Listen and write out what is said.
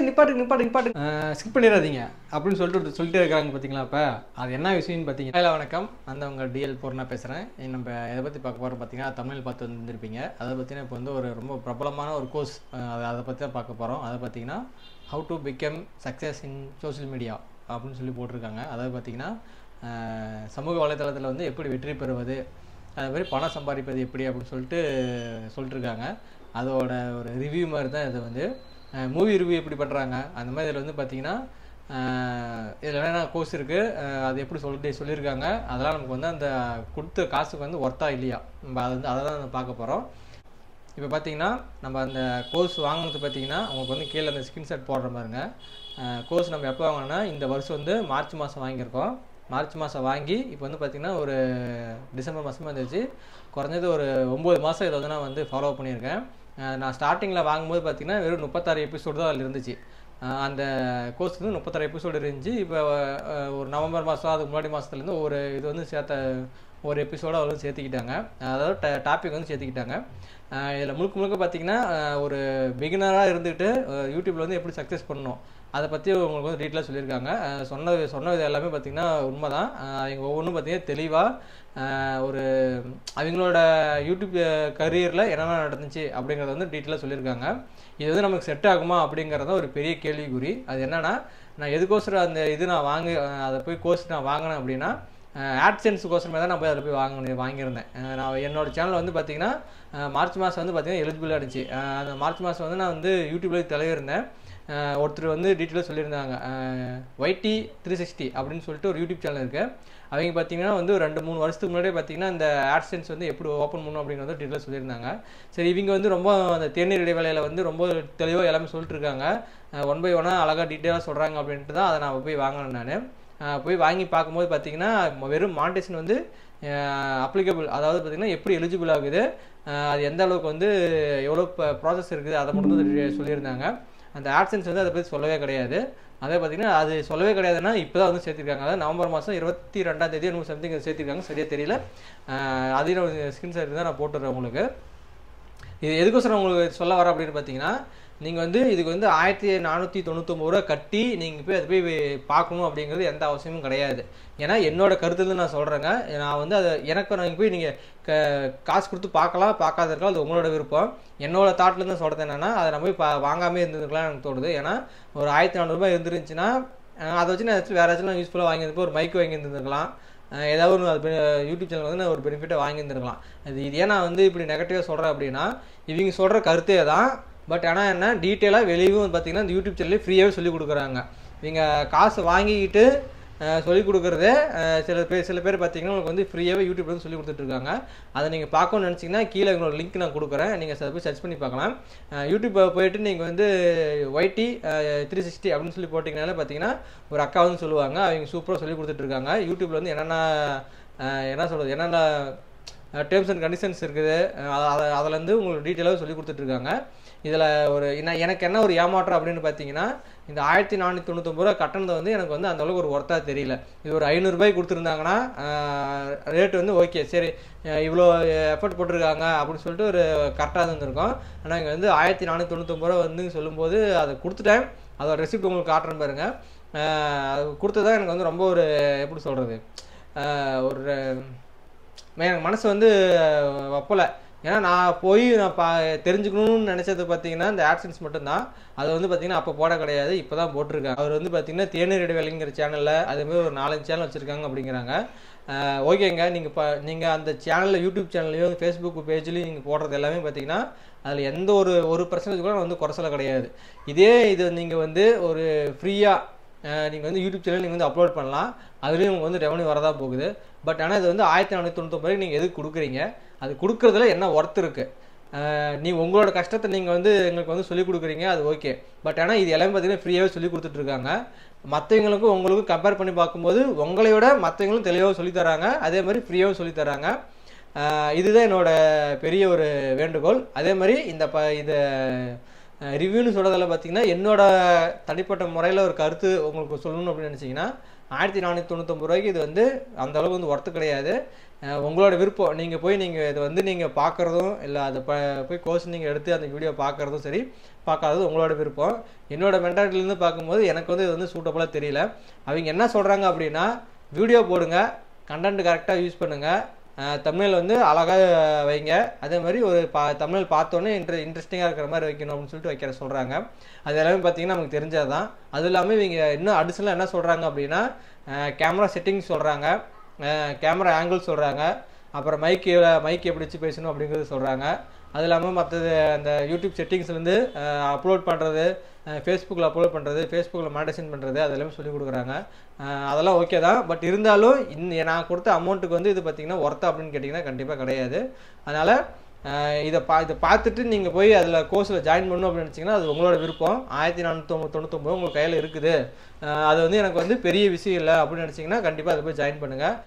நிப்பாட்டு ஸ்கிப் பண்ணிடாதீங்க அப்படின்னு சொல்லிட்டு இருக்காங்க பார்த்தீங்களா. இப்போ அது என்ன விஷயம்னு பார்த்தீங்கன்னா, வணக்கம், நான் உங்கள் டிஎல் பூர்ணா பேசுகிறேன். நம்ம எதை பற்றி பார்க்க போகிறோம் பார்த்தீங்கன்னா, தமிழ் பார்த்து வந்துருப்பீங்க. அதை பார்த்தீங்கன்னா இப்போ வந்து ஒரு ரொம்ப பிரபலமான ஒரு கோர்ஸ், அதை பற்றி தான் பார்க்க போகிறோம். அதை பார்த்தீங்கன்னா how to become success in social media அப்படின்னு சொல்லி போட்டிருக்காங்க. அதாவது பார்த்தீங்கன்னா சமூக வலைதளத்தில் வந்து எப்படி வெற்றி பெறுவது, அது மாதிரி பணம் சம்பாதிப்பது எப்படி அப்படின்னு சொல்லிட்டுருக்காங்க. அதோட ஒரு ரிவ்யூ மாதிரி தான் இது வந்து மூவி ரிவ்யூ எப்படி பண்ணுறாங்க அந்த மாதிரி. இதில் வந்து பார்த்தீங்கன்னா இதில் என்னென்ன கோர்ஸ் இருக்குது, அது எப்படி சொல்லியிருக்காங்க, அதெல்லாம் நமக்கு வந்து அந்த கொடுத்த காசுக்கு வந்து ஒர்த்தா இல்லையா, நம்ம அதை தான் பார்க்க போகிறோம். இப்போ பார்த்தீங்கன்னா நம்ம அந்த கோர்ஸ் வாங்கினது பார்த்தீங்கன்னா உங்களுக்கு வந்து கீழே அந்த ஸ்கிரீன்ஷாட் போடுற மாதிரிங்க. கோர்ஸ் நம்ம எப்போ வாங்கினோன்னா இந்த வருஷம் வந்து மார்ச் மாதம் வாங்கியிருக்கோம். மார்ச் மாதம் வாங்கி இப்போ வந்து பார்த்திங்கன்னா ஒரு டிசம்பர் மாதமாக இருந்துச்சு. குறைஞ்சது ஒரு 9 மாதம் இதை வந்து நான் வந்து ஃபாலோ பண்ணியிருக்கேன். நான் ஸ்டார்டிங்கில் வாங்கும்போது பார்த்திங்கன்னா வெறும் 36 எபிசோடு தான் அதில் இருந்துச்சு. அந்த கோர்ஸ் வந்து 36 எபிசோடு இருந்துச்சு. இப்போ ஒரு நவம்பர் மாதம் அதுக்கு முன்னாடி மாதத்துலேருந்து ஒரு இது வந்து ஒரு எபிசோடு அவர் வந்து சேர்த்துக்கிட்டாங்க. அதாவது டாபிக் வந்து சேர்த்துக்கிட்டாங்க. இதில் முழுக்க பார்த்திங்கன்னா ஒரு பிகினராக இருந்துக்கிட்டு யூடியூப்பில் வந்து எப்படி சக்ஸஸ் பண்ணணும் அதை பற்றி உங்களுக்கு வந்து டீட்டெயிலாக சொல்லியிருக்காங்க. சொன்னது எல்லாமே பார்த்திங்கன்னா உண்மை தான். அவங்க ஒவ்வொன்றும் பார்த்திங்கன்னா தெளிவாக ஒரு அவங்களோட யூடியூப் கரியரில் என்னென்ன நடந்துச்சு அப்படிங்கிறத வந்து டீட்டெயிலாக சொல்லியிருக்காங்க. இது வந்து நமக்கு செட் ஆகுமா அப்படிங்கிறத ஒரு பெரிய கேள்விக்குறி. அது என்னென்னா, நான் எதுக்கோசரம் அந்த இது நான் அதை போய் கோர்ஸ் நான் வாங்கினேன் அப்படின்னா, ஆட்சென்ஸுக்கோசரமே தான் நான் போய் அதில் போய் வாங்கியிருந்தேன். நான் என்னோடய சேனல் வந்து பார்த்திங்கன்னா மார்ச் மாதம் வந்து பார்த்திங்கன்னா எலிஜிபிளாக இருந்துச்சு. அந்த மார்ச் மாதம் வந்து நான் வந்து யூடியூப்பில் தலையிருந்தேன். ஒருத்தர் வந்து டீட்டெயிலாக சொல்லியிருந்தாங்க. YT 360 அப்படின்னு சொல்லிட்டு ஒரு யூடியூப் சேனல் இருக்குது. அவங்க பார்த்தீங்கன்னா வந்து 2-3 வருஷத்துக்கு முன்னாடியே பார்த்தீங்கன்னா இந்த ஆட்சென்ஸ் வந்து எப்படி ஓப்பன் பண்ணணும் அப்படிங்கிறத டீட்டெயிலாக சொல்லியிருந்தாங்க. சரி, இவங்க வந்து ரொம்ப அந்த தேநீர் இடைவேளையில் வந்து ரொம்ப தெளிவாக எல்லாமே சொல்லிட்டு இருக்காங்க. 1 by 1 அழகாக டீட்டெயிலாக சொல்கிறாங்க அப்படின்ட்டு தான் அதை நான் போய் வாங்கினேன். நான் போய் வாங்கி பார்க்கும்போது பார்த்தீங்கன்னா வெறும் மானிட்டேஷன் வந்து அப்ளிகபிள், அதாவது பார்த்திங்கன்னா எப்படி எலிஜிபிள் ஆகுது, அது எந்த அளவுக்கு வந்து எவ்வளோ ப்ராசஸ் இருக்குது அதை மட்டும் தான் சொல்லியிருந்தாங்க. அந்த ஆட்சென்ஸ் வந்து அதை பற்றி சொல்லவே கிடையாது. அதே பார்த்திங்கன்னா அது சொல்லவே கிடையாதுன்னா இப்போ தான் வந்து சேர்த்திருக்காங்க. அதாவது நவம்பர் மாதம் 22ஆம் தேதி எனக்கு சம்திங் சேர்த்திருக்காங்க, சரியாக தெரியல. அதையும் நான் ஸ்கிரீன்ஷாட் தான் நான் போட்டுறேன் உங்களுக்கு. இது எதுக்கோசரம் உங்களுக்கு சொல்ல வரேன் அப்படின்னு பார்த்தீங்கன்னா, நீங்கள் வந்து இதுக்கு வந்து 1499 ரூபா கட்டி நீங்கள் போய் அதை போய் பார்க்கணும் அப்படிங்கிறது எந்த அவசியமும் கிடையாது. ஏன்னா என்னோடய கருத்துலேருந்து நான் சொல்கிறேங்க. நான் வந்து அதை நீங்கள் போய் நீங்கள் காசு கொடுத்து பார்க்காத இருக்கலாம், அது உங்களோட விருப்பம். என்னோட தாட்லேருந்து சொல்கிறது என்னென்னா, அதை நம்ம போய் வாங்காமே இருந்துருக்கலாம் எனக்கு தோணுது. ஏன்னா ஒரு 1400 ரூபாய் இருந்துருந்துச்சுன்னா அதை வச்சு நான் வேறு ஏதாச்சும் யூஸ்ஃபுல்லாக வாங்கியிருப்போம். ஒரு மைக் வாங்கியிருந்துருக்கலாம், ஏதாவது ஒன்று அது யூடியூப் சேனல் வந்து நான் ஒரு பெனிஃபிட்டாக வாங்கியிருந்துருக்கலாம். இது ஏன் நான் வந்து இப்படி நெகட்டிவாக சொல்கிறேன் அப்படின்னா, இவங்க சொல்கிற கருத்தே தான். பட் ஆனால் என்ன டீட்டெயிலாக வெளியும் பார்த்திங்கன்னா இந்த யூடியூப் சேனல்லே ஃப்ரீயாகவே சொல்லிக் கொடுக்குறாங்க. இவங்க காசு வாங்கிக்கிட்டு சொல்லிக் கொடுக்குறதே சில பேர் பார்த்திங்கன்னா உங்களுக்கு வந்து ஃப்ரீயாகவே யூடியூப்ல வந்து சொல்லிக் கொடுத்துட்ருக்காங்க. அதை நீங்கள் பார்க்கணும்னு நினச்சிங்கன்னா கீழே எங்களோட லிங்க் நான் கொடுக்குறேன், நீங்கள் போய் சர்ச் பண்ணி பார்க்கலாம். யூடியூப்பை போயிட்டு நீங்கள் வந்து YT 360 அப்படின்னு சொல்லி போட்டிங்கனாலே பார்த்தீங்கன்னா ஒரு அக்கா வந்து சொல்லுவாங்க. அவங்க சூப்பராக சொல்லிக் கொடுத்துட்ருக்காங்க. யூடியூப்பில் வந்து என்னென்ன டேர்ம்ஸ் அண்ட் கண்டிஷன்ஸ் இருக்குது, அதிலேருந்து உங்களுக்கு டீட்டெயிலாக சொல்லி கொடுத்துட்ருக்காங்க. இதில் எனக்கு என்ன ஒரு ஏமாற்றம் அப்படின்னு பார்த்தீங்கன்னா, இந்த 1499 ரூபா கட்டணத்தை வந்து எனக்கு வந்து அந்தளவுக்கு ஒரு ஒர்த்தாக தெரியல. இது ஒரு 500 ரூபாய் கொடுத்துருந்தாங்கன்னா ரேட்டு வந்து ஓகே, சரி இவ்வளோ எஃபர்ட் போட்டிருக்காங்க அப்படின்னு சொல்லிட்டு ஒரு கரெக்டாக இருந்திருக்கும். ஆனால் இங்கே வந்து 1499 ரூபா வந்து சொல்லும்போது அதை கொடுத்துட்டேன். அதோட ரெசிப்ட் உங்களுக்கு காட்டுறேன் பாருங்கள். அது கொடுத்ததான் எனக்கு வந்து ரொம்ப ஒரு எப்படி சொல்கிறது, ஒரு எனக்கு மனசு வந்து வப்பலை. ஏன்னா நான் போய் தெரிஞ்சுக்கணும்னு நினச்சது பார்த்தீங்கன்னா இந்த ஆட்சென்ஸ் மட்டும்தான். அது வந்து பார்த்திங்கன்னா அப்போ போட கிடையாது, இப்போ தான் போட்டிருக்காங்க. அவர் வந்து பார்த்திங்கன்னா தேநீர் இடைவேளைங்கிற சேனலில் அதேமாதிரி ஒரு 4-5 சேனல் வச்சுருக்காங்க அப்படிங்கிறாங்க. ஓகேங்க, நீங்கள் அந்த சேனலில் யூடியூப் சேனல்லையும் ஃபேஸ்புக் பேஜ்லேயும் நீங்கள் போடுறது எல்லாமே பார்த்திங்கன்னா அதில் எந்த ஒரு பர்சன்டேஜ் கூட வந்து குறைச்சல கிடையாது. இது நீங்கள் வந்து ஒரு ஃப்ரீயாக நீங்கள் வந்து யூடியூப் சேனல் நீங்கள் வந்து அப்லோட் பண்ணலாம், அதுலேயும் உங்களுக்கு வந்து ரெவன்யூ வரதான் போகுது. பட் ஆனால் இது வந்து 1499 நீங்கள் எதுக்கு கொடுக்குறீங்க, அது கொடுக்குறதுல என்ன ஒர்த் இருக்குது? உங்களோட கஷ்டத்தை நீங்கள் வந்து எங்களுக்கு வந்து சொல்லிக் கொடுக்குறீங்க, அது ஓகே. பட் ஆனால் இது எல்லாமே பார்த்தீங்கன்னா ஃப்ரீயாகவே சொல்லி கொடுத்துட்ருக்காங்க. மற்றவங்களுக்கும் உங்களுக்கும் கம்பேர் பண்ணி பார்க்கும்போது உங்களையோட மற்றவங்களும் தெளிவாக சொல்லித்தராங்க, அதே மாதிரி ஃப்ரீயாகவும் சொல்லித்தராங்க. இதுதான் என்னோட பெரிய ஒரு வேண்டுகோள். அதே மாதிரி இதை ரிவ்யூன்னு சொல்கிறதில் பார்த்திங்கன்னா என்னோட தனிப்பட்ட முறையில் ஒரு கருத்து உங்களுக்கு சொல்லணும் அப்படின்னு நினச்சிங்கன்னா, 1499 ரூபாய்க்கு இது வந்து அந்தளவுக்கு வந்து ஒர்த்து கிடையாது. உங்களோட விருப்பம். நீங்கள் இதை வந்து நீங்கள் பார்க்குறதும் இல்லை, அதை போய் கோர்ஸ் நீங்கள் எடுத்து அந்த வீடியோ பார்க்குறதும் சரி, பார்க்காதது உங்களோட விருப்பம். என்னோட மென்டாலிட்டிலேருந்து பார்க்கும்போது எனக்கு வந்து இது வந்து சூட்டபுளாக தெரியல. அவங்க என்ன சொல்கிறாங்க அப்படின்னா, வீடியோ போடுங்க, கண்டென்ட் கரெக்டாக யூஸ் பண்ணுங்கள், தமிழில் வந்து அழகாக வைங்க, அதே மாதிரி ஒரு தமிழ் பார்த்தோன்னே இன்ட்ரெஸ்டிங்காக இருக்கிற மாதிரி வைக்கணும் அப்படின்னு சொல்லிட்டு சொல்கிறாங்க. அது எல்லாமே பார்த்தீங்கன்னா நமக்கு தெரிஞ்சது தான். அதுவும் இல்லாமல் இவங்க இன்னும் அடிஷனலாக என்ன சொல்கிறாங்க அப்படின்னா, கேமரா செட்டிங்ஸ் சொல்கிறாங்க, கேமரா ஆங்கிள் சொல்கிறாங்க, அப்புறம் மைக் எப்படி வச்சு பேசணும் அப்படிங்கிறது சொல்கிறாங்க. அது இல்லாமல் மற்றது அந்த யூடியூப் செட்டிங்ஸ்லேருந்து அப்லோட் பண்ணுறது, ஃபேஸ்புக்கில் அப்லோட் பண்ணுறது, ஃபேஸ்புக்கில் மானிட்டைசேஷன் பண்ணுறது, அதெல்லாமே சொல்லிக் கொடுக்குறாங்க. அதெல்லாம் ஓகே தான். பட் இருந்தாலும் நான் கொடுத்த அமௌண்ட்டுக்கு வந்து இது பார்த்திங்கன்னா ஒர்த்தா அப்படின்னு கேட்டிங்கன்னா கண்டிப்பாக கிடையாது. அதனால் இதை பார்த்துட்டு நீங்கள் போய் அதில் கோர்ஸில் ஜாயின் பண்ணணும் அப்படின்னு நினச்சிங்கன்னா அது உங்களோட விருப்பம். 1499 உங்கள் கையில் இருக்குது. அது வந்து எனக்கு வந்து பெரிய விஷயம் இல்லை அப்படின்னு நினச்சிங்கன்னா கண்டிப்பாக அதை போய் ஜாயின் பண்ணுங்கள்.